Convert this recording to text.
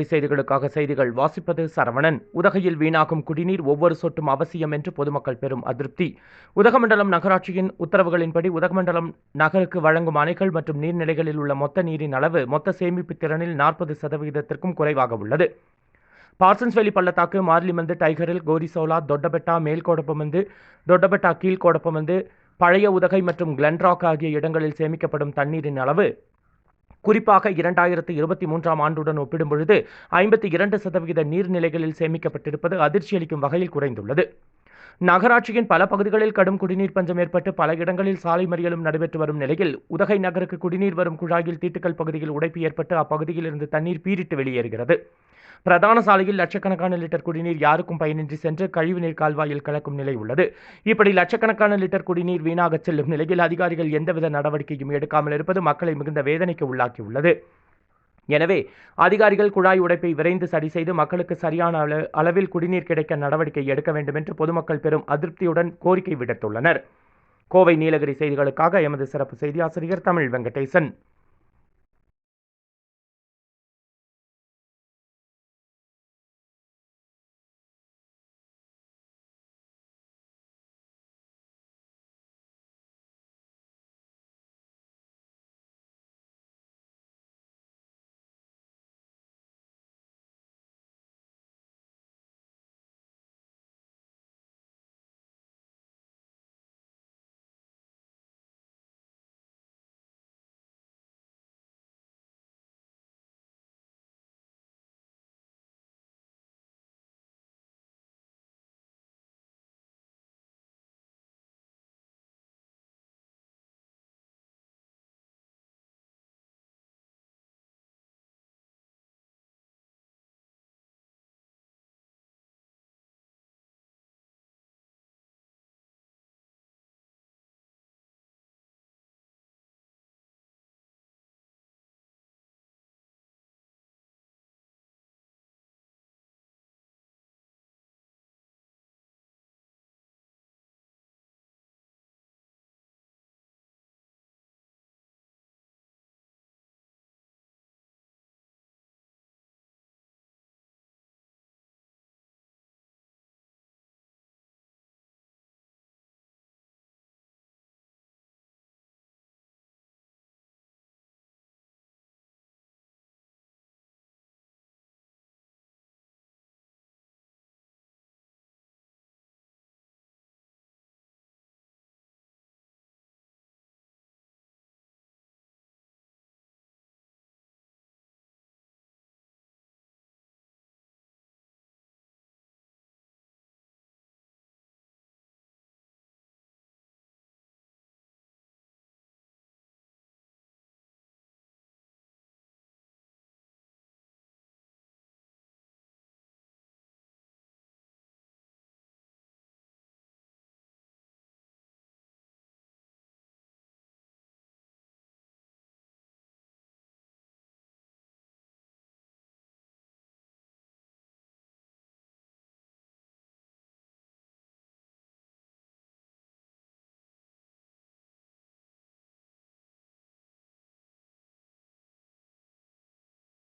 நீலகிரி செய்திகளுக்காக செய்திகள் வாசிப்பது சரவணன். உதகையில் வீணாகும் குடிநீர் ஒவ்வொரு சொட்டும் அவசியம் என்று பொதுமக்கள் பெரும் அதிருப்தி. உதகமண்டலம் நகராட்சியின் உத்தரவுகளின்படி உதகமண்டலம் நகருக்கு வழங்கும் அணைகள் மற்றும் நீர்நிலைகளில் உள்ள மொத்த நீரின் அளவு மொத்த சேமிப்பு திறனில் 40% குறைவாக உள்ளது. பார்சன்ஸ்வேலி பள்ளத்தாக்கு, மார்லிமந்து, டைகரில், கோரிசோலா, தொட்டபெட்டா, மேல்கோடப்பமந்து, தொட்டபெட்டா கீழ்கோடப்பமந்து, பழைய உதகை மற்றும் கிளன்ராக் ஆகிய இடங்களில் சேமிக்கப்படும் தண்ணீரின் அளவு குறிப்பாக 2023ஆம் ஆண்டுடன் ஒப்பிடும்பொழுது 52% நீர்நிலைகளில் சேமிக்கப்பட்டிருப்பது அதிர்ச்சியளிக்கும் வகையில் குறைந்துள்ளது. நகராட்சியின் பல பகுதிகளில் கடும் குடிநீர் பஞ்சம் ஏற்பட்டு பல இடங்களில் சாலை மறியலும் நடைபெற்று வரும் நிலையில் உதகை நகருக்கு குடிநீர் வரும் குழாயில் தீட்டுக்கல் பகுதியில் உடைப்பு ஏற்பட்டு அப்பகுதியில் இருந்து தண்ணீர் பீரிட்டு வெளியேறுகிறது. பிரதான சாலையில் லட்சக்கணக்கான லிட்டர் குடிநீர் யாருக்கும் பயனின்றி சென்று கழிவுநீர் கால்வாயில் கலக்கும் நிலை உள்ளது. இப்படி லட்சக்கணக்கான லிட்டர் குடிநீர் வீணாக செல்லும் நிலையில் அதிகாரிகள் எந்தவித நடவடிக்கையும் எடுக்காமல் இருப்பது மக்களை மிகுந்த வேதனைக்கு உள்ளாக்கியுள்ளது. எனவே அதிகாரிகள் குழாய் உடைப்பை விரைந்து சரி செய்து மக்களுக்கு சரியான அளவில் குடிநீர் கிடைக்க நடவடிக்கை எடுக்க வேண்டும் என்று பொதுமக்கள் பெரும் அதிருப்தியுடன் கோரிக்கை விடுத்துள்ளனர். கோவை நீலகிரி செய்திகளுக்காக எமது சிறப்பு செய்தி ஆசிரியர் தமிழ் வெங்கடேசன்.